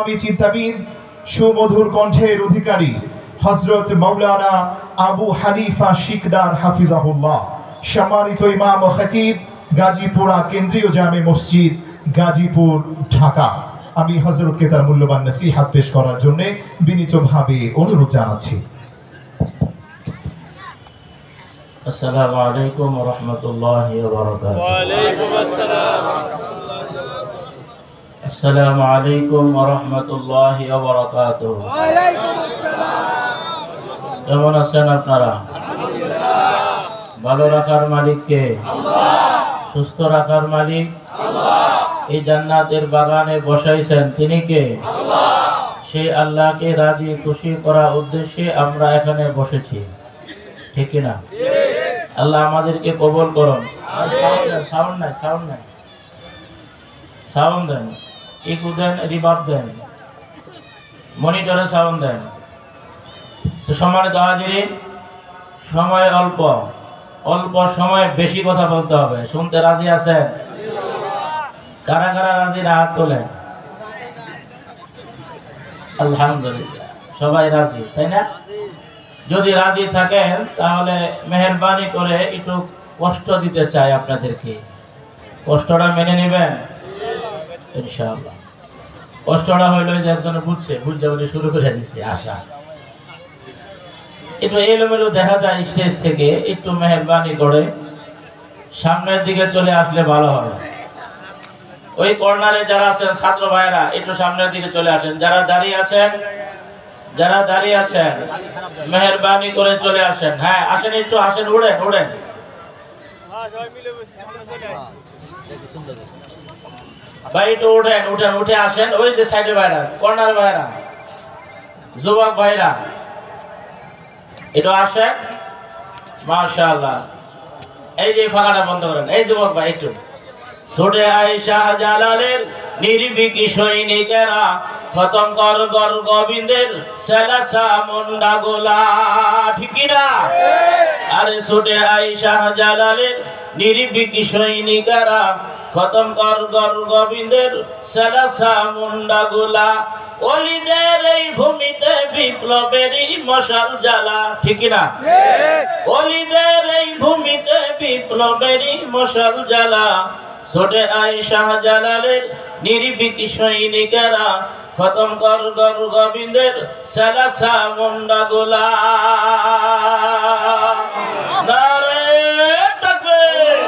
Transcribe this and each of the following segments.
আমি চিন্তাবিদ সুমধুর কণ্ঠের অধিকারী হযরত মাওলানা আবু হানিফা শিকদার হাফিজাহুল্লাহ, সম্মানিত ইমাম ও খতিব, গাজীপুরা কেন্দ্রীয় জামে মসজিদ, গাজীপুর, ঢাকা। আমি হযরতকে তার মূল্যবান নসিহত পেশ করার জন্য বিনীতভাবে অনুরোধ জানাচ্ছি। আসসালামু আলাইকুম ওয়া রাহমাতুল্লাহি ওয়া বারাকাতুহু। ওয়া আলাইকুম আসসালাম। আসসালামু আলাইকুম ওয়া রাহমাতুল্লাহি ওয়া বারাকাতুহু। ওয়া আলাইকুম আসসালাম। কেমন আছেন আপনারা? আলহামদুলিল্লাহ। ভালো রাখার মালিক কে? আল্লাহ। সুস্থ রাখার মালিক আল্লাহ। এই জান্নাতের বাগানে বসাইছেন তিনি কে? আল্লাহ। সেই আল্লাহকে রাজি খুশি করার উদ্দেশ্যে আমরা এখানে বসেছি, ঠিক কি না? আল্লাহ আমাদেরকে কবুল করুন। সাউন্ড দেন, ইকো দেন, রিভার্ব দেন, মনিটরে সাউন্ড দেন। তো সম্মানিত হাজিরিন, সময় অল্প, অল্প সময়ে বেশি কথা বলতে হবে। শুনতে রাজি আছেন? কারা কারা রাজি না হাত তোলেন? আলহামদুলিল্লাহ, সবাই রাজি, তাই না? যদি রাজি থাকেন তাহলে মেহেরবানি করে একটু কষ্ট দিতে চাই আপনাদেরকে। কষ্টটা মেনে নেবেন ইনশাআল্লাহ। কষ্টটা হইল যে একজন বুঝছে, বুঝছে বলে শুরু করে দিচ্ছে আশা। একটু এলোমেলো দেখা যায় স্টেজ থেকে, একটু মেহেরবানি করে সামনের দিকে চলে আসলে ভালো হবে। ওই কর্নারে যারা আছেন ছাত্র ভাইয়েরা একটু সামনের দিকে চলে আসেন। যারা দাঁড়িয়ে আছেন মেহেরবানি করে চলে আসেন। হ্যাঁ আসেন, একটু আসেন, উড়েন উড়েন। ভাই একটু উঠেন উঠেন, উঠে আসেন। ওই যে সাইডে ভাইরা, কর্নার ভাইরা, যুবক ভাইরা একটু আসেন। মাশাআল্লাহ, এই যে ফাঁকাটা বন্ধ করেন। এই যুবক ভাই একটু ছোটে আয়েশা জালালের নির্ভীকি সৈনিকেরা খতম কর গর গোবিন্দের সেলাসা মুন্ডা গোলা, ঠিক না? আরে ছোটে আয়েশা জালালের নির্ভীকি সৈনিকেরা খতম কর গর গোবিন্দের সেলাসা মুন্ডা গোলা। অলিদের এই ভূমিতে বিপ্লবেরই মশাল জ্বালা, ঠিক না? অলিদের এই ভূমিতে বিপ্লবেরই মশাল জ্বালা। ছোটে আয়েশা জালালের নির্ভীকি সৈনিকেরা খতম কর গর গোবিন্দের সেলাসা মুন্ডা গোলা। নারে তাকবীর,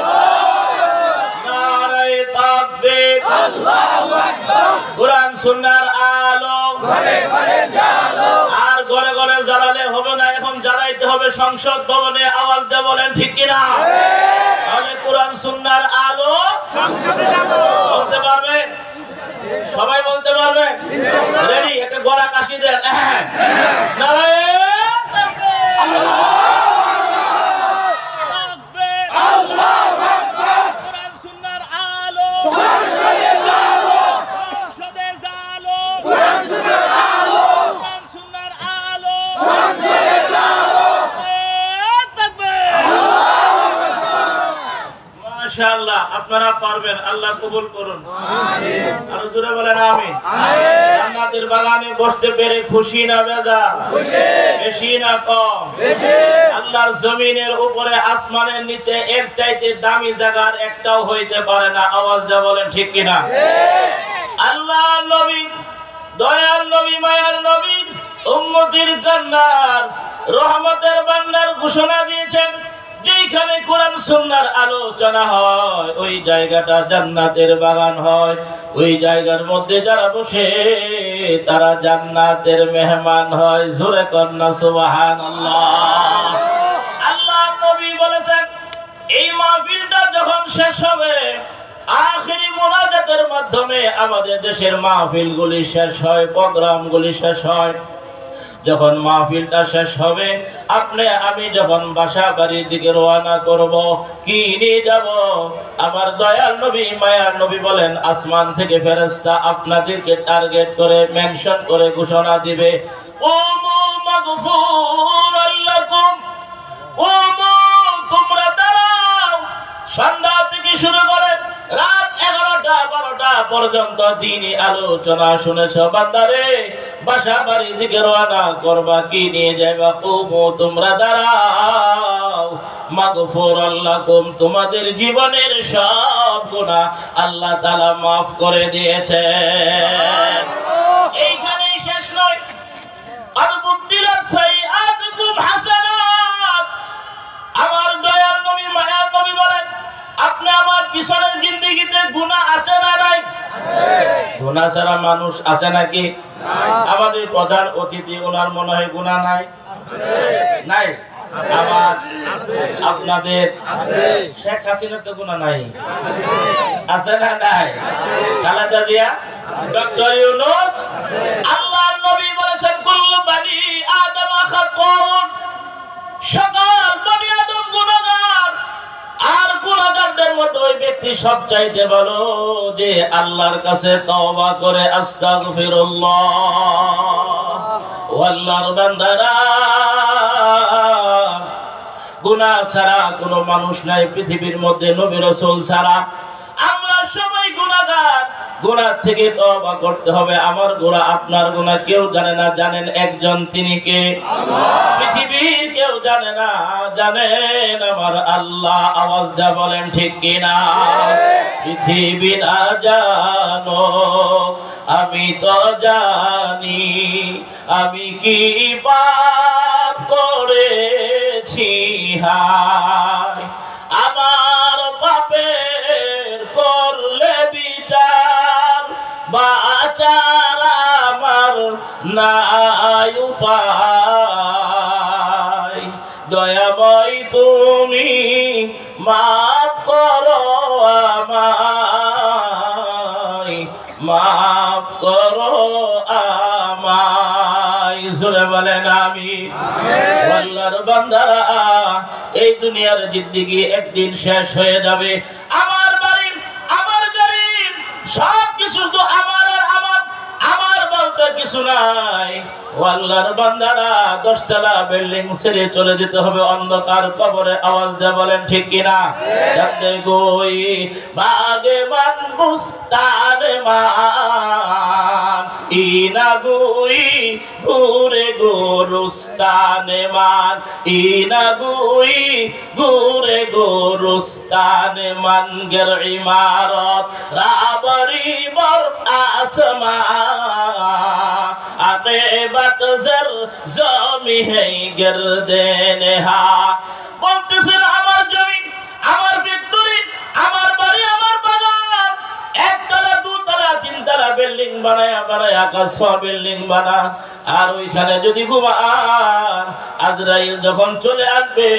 নারে তাকবীর, আল্লাহু আকবার। কুরআন সুন্নাহর আলো ঘরে ঘরে জ্বালো। আর ঘরে ঘরে জ্বালালে হবে না, এখন জ্বালাইতে হবে সংসদ ভবনে। আওয়াজ দিয়ে বলেন, ঠিক কি না? তাহলে কুরআন সুন্নাহর আলো সংসদে জ্বালো। বলতে পারবেন? সবাই বলতে পারবে? রেডি? একটা গলা কাশি দেন। নারে তাকবীর, আল্লাহু আকবার। কুরআন সুন্নাহর আলো সংসদে জ্বালো, সংসদে জ্বালো। কুরআন সুন্নাহর আলো, কুরআন সুন্নাহর আলো সংসদে জ্বালো। তাকবীর, আল্লাহু আকবার। মাশাআল্লাহ, আপনারা পারবেন। আল্লাহ কবুল করুন। আমিন। আর জোরে বলেন আমিন। আমিন। জান্নাতের বাগানে বসতে পেরে খুশি না বেজার? খুশি। বেশি না কম? বেশি। আল্লাহর জমিনের উপরে আসমানের নিচে এর চাইতে দামি জায়গার একটাও হইতে পারে না। আওয়াজ দিয়ে বলেন, ঠিক কি না? আল্লাহর নবী, দয়ার নবী, মায়ার নবী, উম্মতির কন্যার রহমতের ভান্ডার ঘোষণা দিয়েছেন। যেখানে কোরআন সুন্নাহর আলোচনা হয় ওই জায়গাটা জান্নাতের বাগান হয়। ওই জায়গার মধ্যে যারা বসে তারা জান্নাতের মেহমান হয়। জোরে কন্যা সুবহানাল্লাহ। আল্লাহর নবী বলেছেন, এই মাহফিলটা যখন শেষ হবে, আখিরি মুনাজাতের মাধ্যমে আমাদের দেশের মাহফিলগুলি শেষ হয়, প্রোগ্রামগুলি শেষ হয়। যখন মাহফিলটা শেষ হবে, আপনি আমি যখন বাসা বাড়ির দিকে রওনা করব, কি নিয়ে যাব? আমার দয়াল নবী, মায়ার নবী বলেন, আসমান থেকে ফেরেশতা আপনাদেরকে টার্গেট করে, মেনশন করে ঘোষণা দিবে, কুমু মাগফুরাল লাকুম, কুমু, তোমরা দাঁড়াও। সন্ধ্যা থেকে শুরু করে রাত 11টা 12টা পর্যন্ত দ্বীনি আলোচনা শুনেছো বান্দারে, বাসা বাড়ি দিকে রওনা করবা, কি নিয়ে যাইবা? কুমু, তোমরা দাঁড়াও, মাগফুরাল লাকুম, তোমাদের জীবনের সব গুনাহ আল্লাহ তাআলা মাফ করে দিয়েছে। এইখানেই শেষ নয়, আবুদ্দিলাত সাইয়্যাতুকুম হাসানাত। আমার দয়াল নবী, মায়ার নবী বলেন, আপনি আমার পিছনের জিন্দেগিতে গুনাহ আছে না নাই? গুনাহ ছাড়া মানুষ আছে নাকি? আমাদের প্রধান অতিথি, ওনার মনে হয় গুনাহ নাই? নাই? আমার আপনাদের শেখ হাসিনার তো গুনাহ নাই, আছে না নাই? খালেদা জিয়া, ডক্টর ইউনূস, আল্লাহর নবী বলেছেন কুল্লু বানি আদম খাতাউন, সকল বনি আদম গুনাহগার। আর গুনাহগারদের মধ্যে ওই ব্যক্তি সবচাইতে ভালো যে আল্লাহর কাছে তওবা করে আস্তাগফিরুল্লাহ। ও আল্লাহর বান্দারা, গুনাহ ছাড়া কোনো মানুষ নাই পৃথিবীর মধ্যে, নবী রাসূল ছাড়া। আমরা সবাই গুনাহগার, গুনাহ থেকে তওবা করতে হবে। আমার গুনাহ, আপনার গুনাহ কেউ জানে না, জানেন একজন, তিনি কে? আল্লাহ। পৃথিবীর কেউ জানে না, জানেন আমার আল্লাহ। আওয়াজ দিয়ে বলেন ঠিক কিনা? পৃথিবী না জানো, আমি তো জানি, আমি কি পাপ করেছি, হায় আমার পাপের করলে বিচার, বাঁচার আমার নাই উপায়। দয়াময় তুমি মাফ করো আমায়, মাফ করো আমায়। জোরে বলেন আমিন। আল্লাহর বান্দারা, এই দুনিয়ার জিন্দেগি একদিন শেষ হয়ে যাবে। আমার বাড়ি, আমার গাড়ি, সব কিছু তো আমার আর আমার, আমার বলতে কিছু নাই। আল্লাহর বান্দারা, 10 তলা বিল্ডিং ছেড়ে চলে যেতে হবে অন্ধকার কবরে। আওয়াজ দিয়ে বলেন ঠিক কিনা? জানতে গই বাগে মান বুস্তানে মান, ইনা গুই ঘুরে গোরস্তানে মান, ইনা গুই ঘুরে গোরস্তানে মান। গের ইমারত রাবরি বর আসমা, আতে বাতজর জমি হে গর্দে নেহা। বলতেছেন আমার জমি, আমার ফ্যাক্টরি, আমার বাড়ি, আমার বাগান, 1 তলা 2 তলা 3 তলা বিল্ডিং বানায়া বানায়া আকাশ ছোঁয়া বিল্ডিং বানা। আর ওইখানে যদি ঘুমান, আজরাইল যখন চলে আসবে,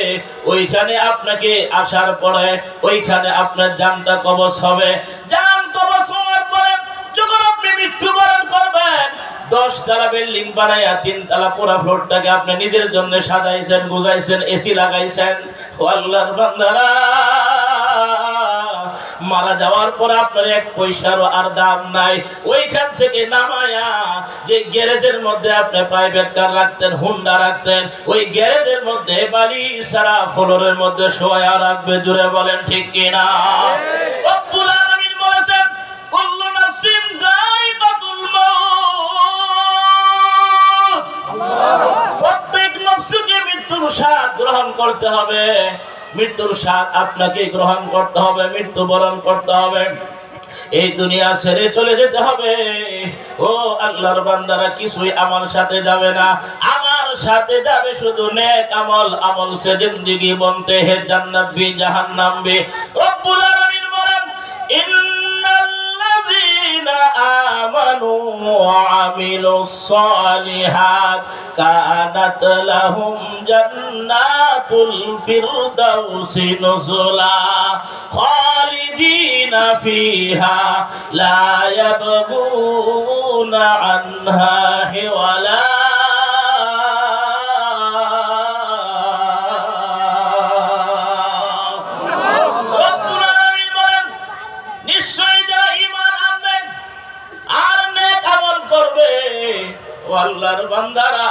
ওইখানে আপনাকে আসার পরে ওইখানে আপনার জানটা কবজ হবে। জান কবজ হওয়ার পরে যখন আপনি মৃত্যুবরণ করবেন, 10 তলা বিল্ডিং বানায়া 3 তলা পুরা ফ্লোরটাকে আপনি নিজের জন্য সাজাইছেন, গুজাইছেন, এসি লাগাইছেন। ও আল্লাহর বান্দারা, মারা যাওয়ার পর আপনার 1 পয়সারও আর দাম নাই। ওইখান থেকে নামায়া যে গ্যারেজের মধ্যে আপনি প্রাইভেট কার রাখতেন, হুন্ডা রাখতেন, ওই গ্যারেজের মধ্যে বালি সারা ফ্লোরের মধ্যে শোয়া রাখবে। জুড়ে বলেন ঠিক কিনা? রব্বুল আলামিন বলেছেন, কুল্লু নাফসিন যায়িকাতুল মাউত, প্রত্যেক নফসকে মৃত্যুর স্বাদ গ্রহণ করতে হবে। মৃত্যুর স্বাদ আপনাকে গ্রহণ করতে হবে, মৃত্যুবরণ করতে হবে, এই দুনিয়া ছেড়ে চলে যেতে হবে। ও আল্লাহর বান্দারা, কিছুই আমার সাথে যাবে না, আমার সাথে যাবে শুধু নেক আমল। আমল সে জিন্দেগি বনতে হে জান্নাত ভি জাহান্নাম ভি। রব্বুল আলামিন বলেন, ইন্নাল্লাযীনা আমানু ওয়া আমিলুস সালিহাত কানাত লাহুম জান্নাতুল ফিরদাউসি নুজুলা খালিদিনা ফিহা লা ইয়াবগুনা আনহা হিওয়ালা। রব্বুল আলামিন বলেন, নিশ্চয়ই যারা ঈমান আনবে আর নেক আমল করবে, ও আল্লাহর বান্দারা,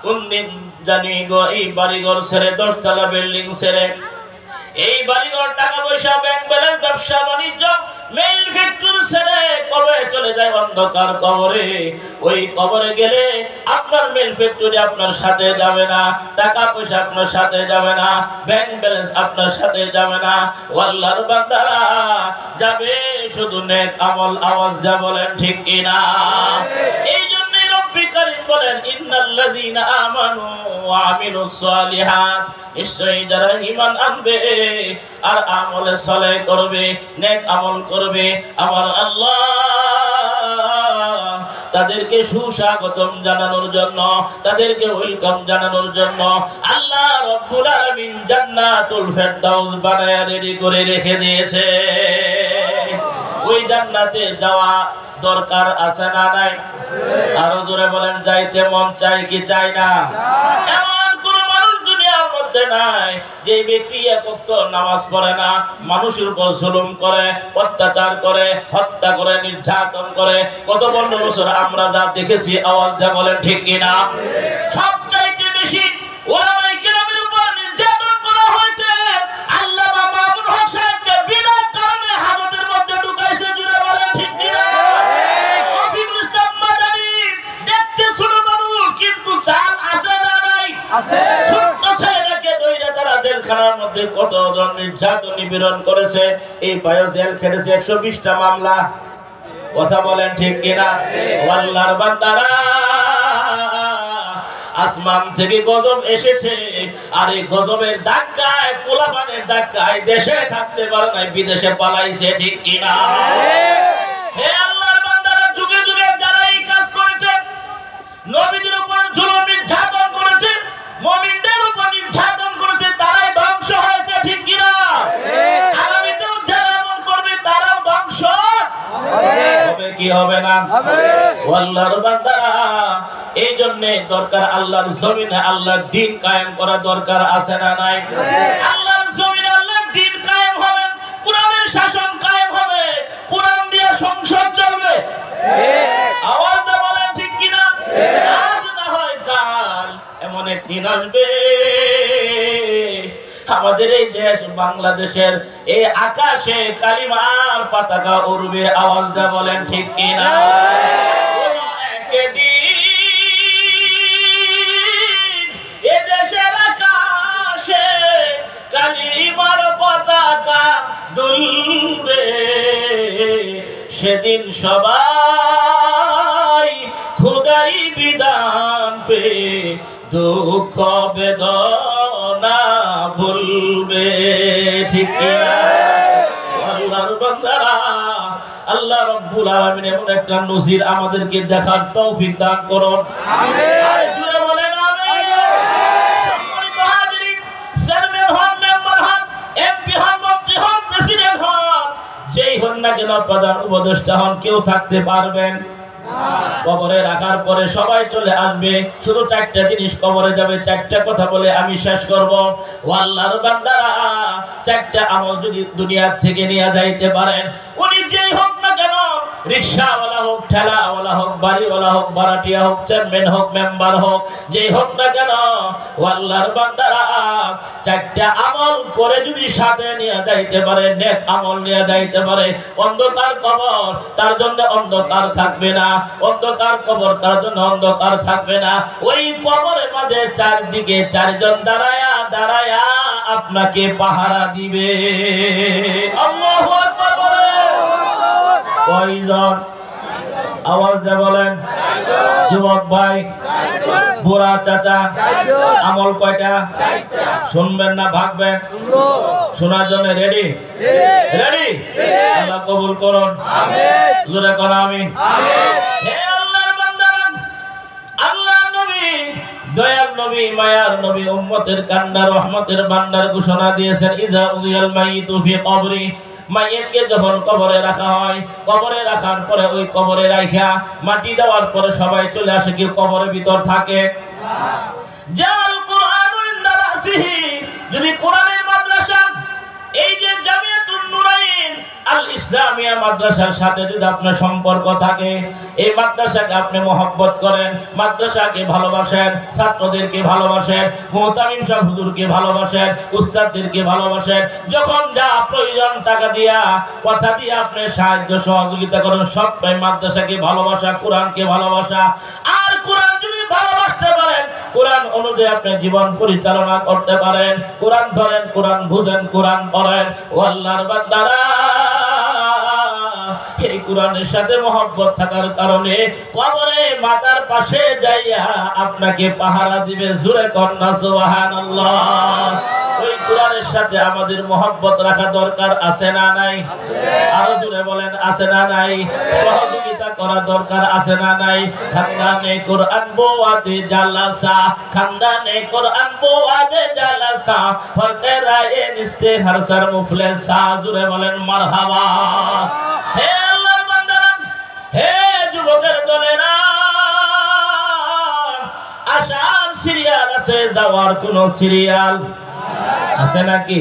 কোন দিন জানি গো এই বাড়িঘর ছেড়ে, 10 তলা বিল্ডিং ছেড়ে, এই বাড়িঘর, টাকা পয়সা, ব্যাংক ব্যালেন্স, ব্যবসা বাণিজ্য মেইল ফ্যাক্টরি ছেড়ে কবে চলে যায় অন্ধকার কবরে। ওই কবরে গেলে আপনার মেইল ফ্যাক্টরি আপনার সাথে যাবে না, টাকা পয়সা আপনার সাথে যাবে না, ব্যাংক ব্যালেন্স আপনার সাথে যাবে না। আল্লাহর বান্দারা যাবে শুধু নেক আমল। আওয়াজ দা বলেন ঠিক কিনা? এই জন্যই রব্বি কারীম বলেন ইন্নাল্লাযীনা আমানু ওয়া আমিলুস সালিহাত, নিশ্চয়ই যারা ঈমান আনবে আর আমলে সালেহ করবে, নেক আমল করবে, আমার আল্লাহ তাদেরকে সুস্বাগতম জানানোর জন্য, তাদেরকে ওয়েলকাম জানানোর জন্য আল্লাহ রব্বুল আলামিন জান্নাতুল ফেরদাউস বানায়া রেডি করে রেখে দিয়েছে। ওই জান্নাতে যাওয়া দরকার আছে না নাই? আরো জোরে বলেন, যাইতে মন চাই কি চাই না? এমন কোন মানুষ দুনিয়ার মধ্যে নাই যে ব্যক্তি এক ওয়াক্ত নামাজ পড়ে না, মানুষের উপর জুলুম করে, অত্যাচার করে, হত্যা করে, নির্যাতন করে। কত 15 বছর আমরা যা দেখেছি, আওয়াজ দিয়ে বলেন ঠিক কিনা? সবচাইতে বেশি ওলামায়ে কেরামের উপর নির্যাতন করা হয়েছে। আল্লামা মামুনুল হক সাহেবকে বিনা কারণে হাজতের মধ্যে ঢুকাইছে। জুড়ে বলেন ঠিক কিনা? রফিকুল ইসলাম মাদানী দেখতে ছোট মানুষ, কিন্তু জান আছে না নাই? আছে। ছোট ছেলেটাকে দইরা তারা জেলখানার মধ্যে কত নির্যাতন নিপীড়ন করেছে। এই পায়ে জেল খেটেছে 120টা মামলা। কথা বলেন ঠিক কিনা? আল্লাহর বান্দারা, আসমান থেকে গজব এসেছে, আর এই গজবের ধাক্কায়, পোলাপানের ধাক্কায় দেশে থাকতে পারে নাই, বিদেশে পালাইছে। ঠিক কিনা? হে আল্লাহর বান্দারা, যুগে যুগে যারা এই কাজ করেছে, নবীদের উপর জুলুম নির্যাতন করেছে, মুমিনদের উপর নির্যাতন করেছে, তারাই ধ্বংস হয়েছে। ঠিক কিনা? আগামীতেও যারা এমন করবে তারাও ধ্বংস হবে কি হবে না? আল্লাহর বান্দারা, এই জন্য দরকার আল্লাহর জমিনে আল্লাহর দ্বীন কায়েম করা দরকার আছে না নাই? আল্লাহর জমিনে আল্লাহর দ্বীন কায়েম হবে, কোরআনের শাসন কায়েম হবে, কোরআন দিয়ে সংসদ চলবে। আওয়াজ দিয়ে বলেন ঠিক কিনা? আজ না হয় কাল এমন একদিন আসবে, আমাদের এই দেশ বাংলাদেশের এই আকাশে কালিমার পতাকা উড়বে। আওয়াজ দিয়ে বলেন ঠিক কিনা? কালিমার পতাকা দুলবে, সেদিন সবাই খোদাই বিধান পে দুঃখ বেদনা ভুলবে। ঠিক কিনা? আল্লাহর বান্দারা, আল্লাহ রাব্বুল আলামিন এমন একটা নজির আমাদেরকে দেখার তৌফিক দান করুন। আমিন। আরে জুড়ে বলেন আমিন। সম্মানিত হাজিরিন, চেয়ারম্যান হন, মেম্বার হন, এমপি হন, মন্ত্রী হন, প্রেসিডেন্ট হন, যেই হন না কেন, প্রধান উপদেষ্টা হন, কেউ থাকতে পারবেন না। কবরে রাখার পরে সবাই চলে আসবে, শুধু 4টা জিনিস কবরে যাবে। 4টা কথা বলে আমি শেষ করব। আল্লাহর বান্দারা, 4টা আমল যদি দুনিয়া থেকে নিয়ে যাইতে পারেন, উনি যেই হোক না কেন, রিকশাওয়ালা হোক, ঠেলাওয়ালা হোক, বাড়িওয়ালা হোক, ভাড়াটিয়া হোক, চেয়ারম্যান হোক, মেম্বার হোক, যেই হোক না কেন, আল্লাহর বান্দারা 4টা আমল করে যদি সাথে নিয়ে যাইতে পারে, নেক আমল নিয়ে যাইতে পারে, অন্ধকার কবর তার জন্য অন্ধকার থাকবে না, অন্ধকার কবর তার জন্য অন্ধকার থাকবে না। ওই কবরের মাঝে চারদিকে 4 জন দাঁড়ায়া দাঁড়ায়া আপনাকে পাহারা দিবে। আল্লাহু আকবার বলেন। কয়জন? আওয়াজ দিয়ে বলেন। যুবক ভাই, বুড়া চাচা, আমল কয়টা? শুনবেন না ভাগবেন? শোনার জন্য রেডি? রেডি? আল্লাহ কবুল করুন। আমিন। জোরে কোন আমিন। হে আল্লাহর বান্দারা, আল্লাহর নবী, দয়াল নবী, মায়ার নবী, উম্মতের কান্না রহমতের ভান্ডার ঘোষণা দিয়েছেন, ইজা উযিয়াল মাইয়িতু ফি কবরি, মাইয়িতকে যখন কবরে রাখা হয়, কবরে রাখার পরে ওই কবরে রাখা মাটি দেওয়ার পরে সবাই চলে আসে, কেউ কবরের ভিতর থাকে না। জাল কুরআনু ইনদা রাসিহি, যদি কোরআনের মাদ্রাসা, এই যে জামিয়াতুন নুরাইন আল ইসলামিয়া মাদ্রাসার সাথে যদি আপনার সম্পর্ক থাকে, এই মাদ্রাসাকে আপনি মহব্বত করেন, মাদ্রাসাকে ভালোবাসেন, ছাত্রদেরকে ভালোবাসেন, মুহতামিম সাহেব হুজুরকে ভালোবাসেন, উস্তাদদেরকে ভালোবাসেন, যখন যা প্রয়োজন টাকা দিয়া কথা দিয়ে আপনি সাহায্য সহযোগিতা করেন, সবটাই মাদ্রাসাকে ভালোবাসা, কোরআনকে ভালোবাসা। আর কোরআন যদি ভালোবাসতে পারেন, কোরআন অনুযায়ী আপনি জীবন পরিচালনা করতে পারেন, কোরআন ধরেন, কোরআন বুঝেন, কোরআন পড়েন, ও আল্লাহর বান্দারা, এই কোরআনের সাথে মহব্বত থাকার কারণে কবরে মাতার পাশে যাইয়া আপনাকে পাহারা দিবে। জোরে কন্যা সুবহানাল্লাহ। ওই কোরআনের সাথে আমাদের মহব্বত রাখা দরকার আছে না নাই? আরো জোরে বলেন আছে না নাই? সহযোগিতা করা দরকার আছে না নাই? খানদানে কোরআন বোয়াদে জালাসা, খানদানে কোরআন বোয়াদে জালাসা, ফরতে রায়ে নিস্তে হরসর মুফলেসা। জোরে বলেন মারহাবা। হে আল্লাহর বান্দারা, হে যুবকের দলেরা, আসার সিরিয়াল আছে, যাওয়ার কোন সিরিয়াল আছে নাকি?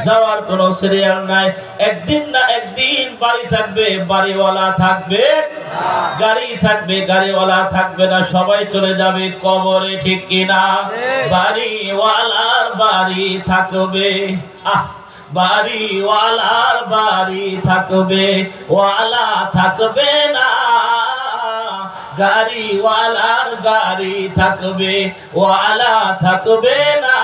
যাওয়ার কোন সিরিয়াল নাই। একদিন না একদিন বাড়ি থাকবে, বাড়িওয়ালা থাকবে, গাড়ি থাকবে, গাড়িওয়ালা থাকবে না, সবাই চলে যাবে কবরে, ঠিক কিনা? বাড়িওয়ালার বাড়ি থাকবে, বাড়িওয়ালার বাড়ি থাকবে, ওয়ালা থাকবে না। গাড়িওয়ালার গাড়ি থাকবে, ওয়ালা থাকবে না।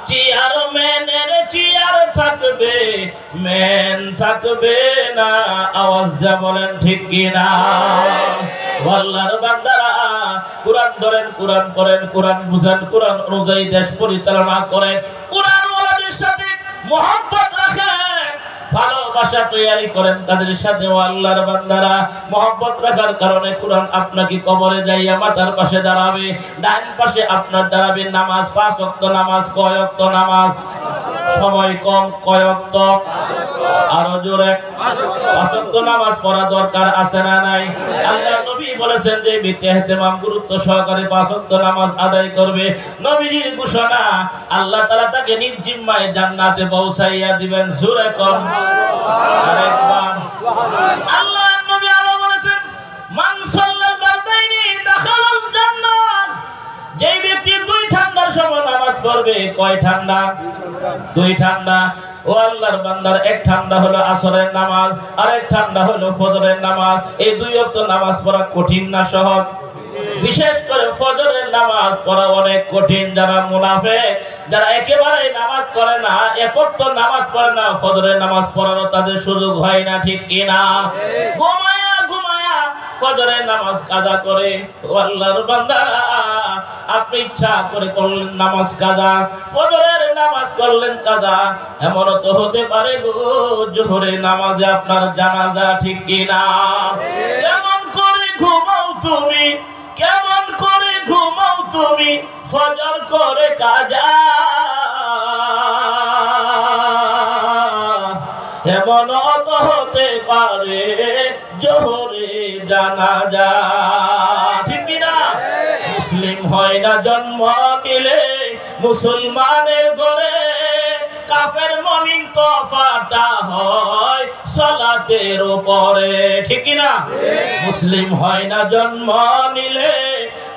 চেয়ারম্যানের চেয়ার থাকবে, ম্যান থাকবে না। আওয়াজ দিয়ে বলেন ঠিক কিনা? আল্লাহর বান্দারা, কোরআন ধরেন, কোরআন পড়েন, কোরআন বুঝেন, কোরআন অনুযায়ী দেশ পরিচালনা করেন, কোরআন ওয়ালাদের সাথে মহব্বত রাখেন, ভালোবাসা তৈরি করেন তাদের সাথে। ও আল্লাহর বান্দারা, মহব্বত রাখার কারণে কোরআন আপনাকে কবরে যাইয়া মাথার পাশে দাঁড়াবে, ডান পাশে আপনার দাঁড়াবে। নামাজ 5 ওয়াক্ত নামাজ, কয় ওয়াক্ত নামাজ? সময় কম, কয় ওয়াক্ত? আরো জোরে। 5 ওয়াক্ত নামাজ পড়া দরকার আছে না নাই? আল্লাহ নবী বলেছেন যে ব্যক্তি ইহতিমাম গুরুত্ব সহকারে 5 ওয়াক্ত নামাজ আদায় করবে, নবীজির ঘোষণা, আল্লাহ তাআলা তাকে নিজ জিম্মায় জান্নাতে পৌঁছাইয়া দিবেন। জোরে কর আরেকবার। আল্লাহ নবী আরো বলেছেন, মান সাল্লাল বারদাইনি দাখালাল জান্নাত। যেই ব্যক্তি 2 ঠান্ডার সময় নামাজ পড়বে, কয় ঠান্ডা? 2 ঠান্ডা। ও আল্লাহর বান্দার, এক ঠান্ডা হলো আসরের নামাজ, আর এক ঠান্ডা হলো ফজরের নামাজ। এই 2 ওয়াক্ত নামাজ পড়া কঠিন না সহজ? বিশেষ করে ফজরের নামাজ পড়া অনেক কঠিন। যারা মুনাফিক, যারা একেবারে নামাজ পড়ে না, একত্র নামাজ পড়ে না, ফজরের নামাজ পড়ারও তাদের সুযোগ হয় না, ঠিক কিনা? ঘুমায়া ঘুমায়া ফজরের নামাজ কাজা করে। ও আল্লাহর বান্দারা, আপনি ইচ্ছা করে করলেন নামাজ কাজা, ফজরের নামাজ করলেন কাজা, এমনও তো হতে পারে গো জোহরের নামাজে আপনার জানাজা, ঠিক কিনা? কেমন করে ঘুমাও তুমি, কেমন করে ঘুমাও তুমি, ফজর করে কাজা, এমন তো হতে পারে জোহরে জানাজা, ঠিক কিনা? মুসলিম হয় না জন্ম নিলে মুসলমানের ঘরে, কাফের মুমিন তফাটা হয় সালাতের উপরে, ঠিক কিনা? মুসলিম হয় না জন্ম নিলে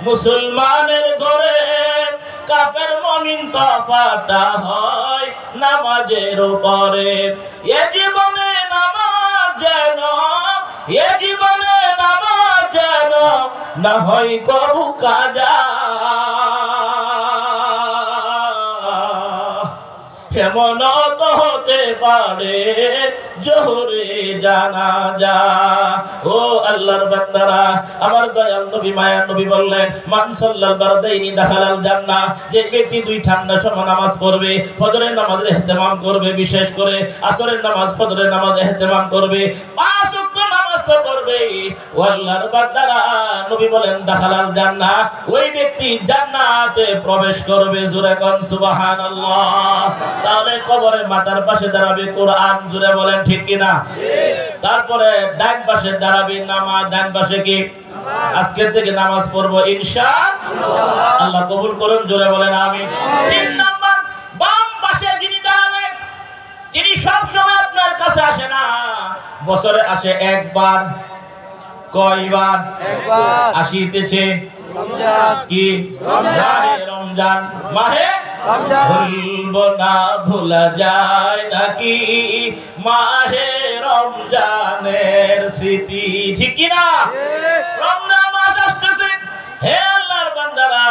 মুসলমানের ঘরে, কাফের মুমিন তফাটা হয় নামাজের উপরে। এ জীবনে নামাজ যেন, এ জীবনে নামাজ যেন না হয় কবু কাজা, কেমন তো হতে পারে জোহরে জানাজা। ও আল্লাহর বান্দারা, আমার দয়াল নবী মায়ার নবী বললেন, মান সাল্লাল বারদাইনি দাখালাল জান্নাহ। যে ব্যক্তি 2 ঠান্ডার সময় নামাজ পড়বে, ফজরের নামাজের ইহতিমাম করবে, বিশেষ করে আসরের নামাজ, ফজরের নামাজ ইহতিমাম করবে, 5 ওয়াক্ত নামাজ তো পড়বে, ও আল্লাহর বান্দারা, নবী বলেন দাখালাল জান্নাহ, ওই ব্যক্তি জান্নাতে প্রবেশ করবে। জোরে কোন সুবহানাল্লাহ। তাহলে কবরে মাথার পাশে দাঁড়াবে কোরআন, জোরে বলেন ঠিক কিনা? তারপরে ডান পাশে দাঁড়াবে নামাজ, ডান পাশে কি? আজকের থেকে নামাজ পড়বো ইনশাআল্লাহ। আল্লাহ কবুল করুন, জোরে বলেন আমিন। 3 নাম্বার, বাম পাশে যিনি দাঁড়াবেন, তিনি সব সময় আপনার কাছে মাসে আসে না, বছরে আসে একবার। কয়বার? একবার। আসিতেছে রমজান। কি? মাহে রমজান। মাহে রমজান। ভুলব না, ভোলা যায় নাকি মাহে রমজানের স্মৃতি? ঠিক কি না? রমজান মাস আসতেছে, হে আল্লাহর বান্দারা,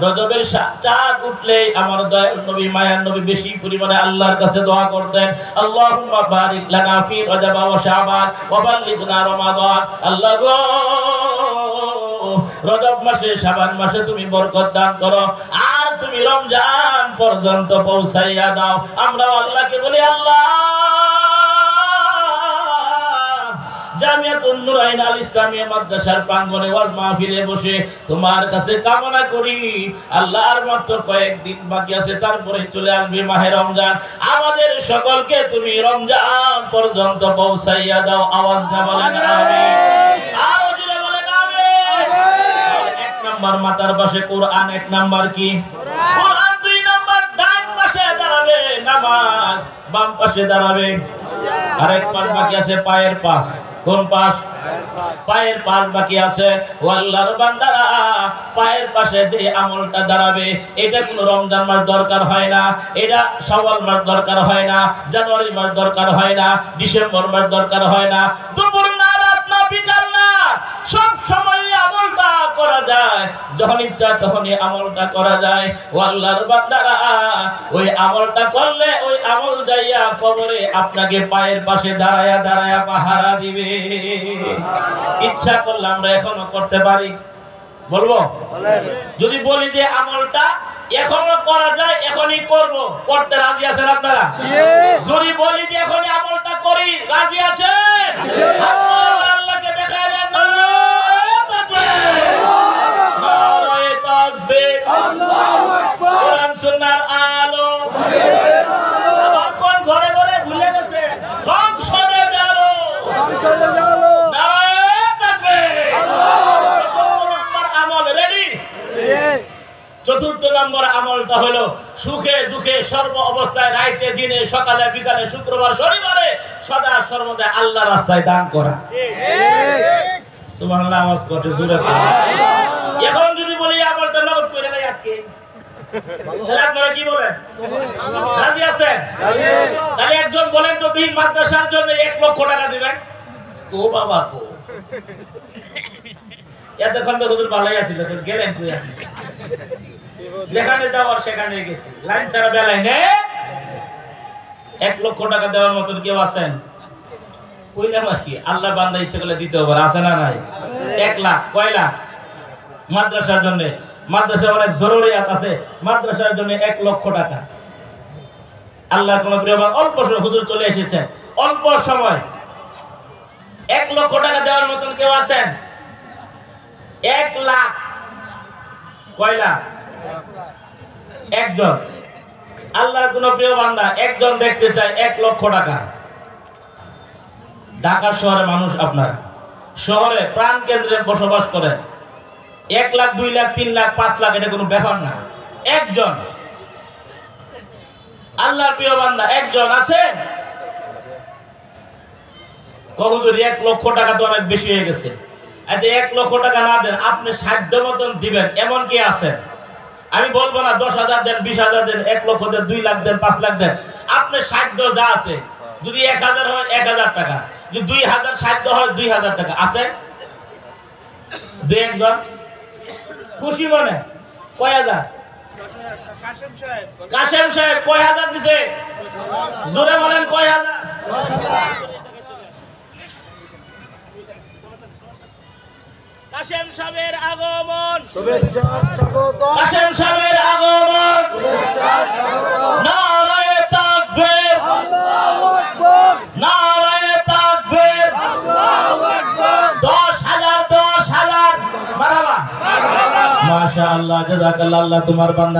রজবের চাঁদ উঠলে আমার দয়াল নবী মায়ার নবী বেশি পরিমাণে আল্লাহর কাছে দোয়া করতেন, আল্লাহুম্মা বারিক লানা ফি রজব ওয়া শাবান ওয়া বাল্লিগনা রমাদান। আল্লাহ গো, রজব মাসে শাবান মাসে তুমি বরকত দান করো, আর তুমি রমজান পর্যন্ত পৌঁছাইয়া দাও। আমরা আল্লাহকে বলি, আল্লাহ জামিয়াতুন নুরাইন আল ইসলামিয়া মাদ্রাসার প্রাঙ্গণে ওয়াজ মাহফিলে বসে তোমার কাছে কামনা করি, আল্লাহ আর মাত্র কয়েকদিন বাকি আছে, তারপরে চলে আসবে মাহে রমজান। আমাদের সকলকে তুমি রমজান পর্যন্ত পৌঁছাইয়া দাও। আওয়াজ না বলেন আমিন, আরো জোরে বলেন আমিন। এক নাম্বার মাথার পাশে কোরআন, এক নাম্বার কি? কোরআন। দুই নাম্বার ডান পাশে দাঁড়াবে নামাজ, বাম পাশে দাঁড়াবে আরেক পাশ বাকি আছে, পায়ের পাশ। কোন পাশ? পায়ের পাশ বাকি আছে। ও আল্লাহর বান্দারা, পায়ের পাশে যে আমলটা দাঁড়াবে, এটা কোন রমজান মাস দরকার হয় না, এটা শাওয়াল মাস দরকার হয় না, জানুয়ারি মাস দরকার হয় না, ডিসেম্বর মাস দরকার হয় না, দুপুর না, রাত না, বিকাল না, সব সময় আমলটা করা যায়। যখন ইচ্ছা তখনই আমলটা করা যায়। ও আল্লাহর বান্দারা, ওই আমলটা করলে ওই আমল যাইয়া কবরে আপনাকে পায়ের পাশে দাঁড়ায়া দাঁড়ায়া পাহারা দিবে। ইচ্ছা করলে আমরা এখনো করতে পারি, বলবো? যদি বলি যে আমলটা এখনো করা যায়, এখনই করব, করতে রাজি আছেন আপনারা? যদি বলি যে এখনই আমলটা করি, রাজি আছেন? আপনারা আল্লাহকে দেখায় দেন, নারায়ে তাকবীর, নারায়ে তাকবীর, আল্লাহু আকবার। কোরআন সুন্নাহর আলো আবার কোন ঘরে ঘরে ভুলে গেছে, সংসদে যাও, সংসদে যাও, নারায়ে তাকবীর, আল্লাহু আকবার। আমল রেডি? চতুর্থ নম্বর আমলটা হলো সুখে দুঃখে সর্ব অবস্থায়, রাইতে দিনে, সকালে বিকালে, শুক্রবার শনিবারে সদা সর্বদা আল্লাহর রাস্তায় দান করা। সুবহানাল্লাহ, আওয়াজ করতে জোরে। এখন যদি বলি আমলটা নগদ করে নাই আজকে, তাহলে আপনারা কি বলেন? রাজি আছেন? তাহলে একজন বলেন তো, এই মাদ্রাসার জন্য 1 লক্ষ টাকা দিবেন। ও বাবা গো, এতক্ষণ তো হুজুর ভালোই আছিল, তো গেলেন কই? আপনি যেখানে যাওয়ার সেখানে গেছি, লাইন ছাড়া বেলায় নে। 1 লক্ষ টাকা দেওয়ার মতন কেউ আছেন? কইলাম আর কি, আল্লাহ বান্দা ইচ্ছে করলে দিতে হবে, আছে না নাই? 1 লাখ। কয় লাখ? মাদ্রাসার জন্য। মাদ্রাসা অনেক জরুরিয়াত আছে, মাদ্রাসার জন্য 1 লক্ষ টাকা। আল্লাহর কোন প্রিয় বান্দা, অল্প সময় হুজুর চলে এসেছেন, অল্প সময় 1 লক্ষ টাকা দেওয়ার মতন কেউ আছেন? 1 লাখ। কয় লাখ? একজন। আল্লাহর কোন প্রিয় বান্দা একজন দেখতে চায় 1 লক্ষ টাকা। ঢাকা শহরে মানুষ, আপনার শহরে প্রাণ কেন্দ্রে বসবাস করেন, 1 লাখ, 2 লাখ, 3 লাখ, 5 লাখ এটা কোনো ব্যাপার না। একজন আল্লাহর প্রিয় বান্দা একজন আছে। কবুতর 1 লক্ষ টাকা তো অনেক বেশি হয়ে গেছে। আচ্ছা, 1 লক্ষ টাকা না দেন, আপনি সাধ্য মতন দিবেন, এমন কি আছে? আমি বলবো না 10,000 দেন, 20,000 দেন, 1 লক্ষ দেন, 2 লাখ দেন, 5 লাখ দেন, আপনি সাধ্য যা আছে। যদি 1,000 হয় 1,000 টাকা, যদি 2,000 সাধ্য হয় 2,000 টাকা। আছে? 2 একজন খুশি মনে? কয় হাজার? কাশেম সাহেব কয় হাজার দিছে? জোরে বলেন, কয় হাজার? কাশেম সাহেবের আগমন, শুভেচ্ছা স্বাগতম, কাশেম সাহেবের আগমন, শুভেচ্ছা স্বাগতম, নারায়ে তাকবীর, আল্লাহু আকবার, নারায়ে তাকবীর, আল্লাহু আকবার। 10,000 10,000 মারহাবা। মাশাআল্লাহ, জাযাকাল্লাহ। আল্লাহ তোমার বান্দা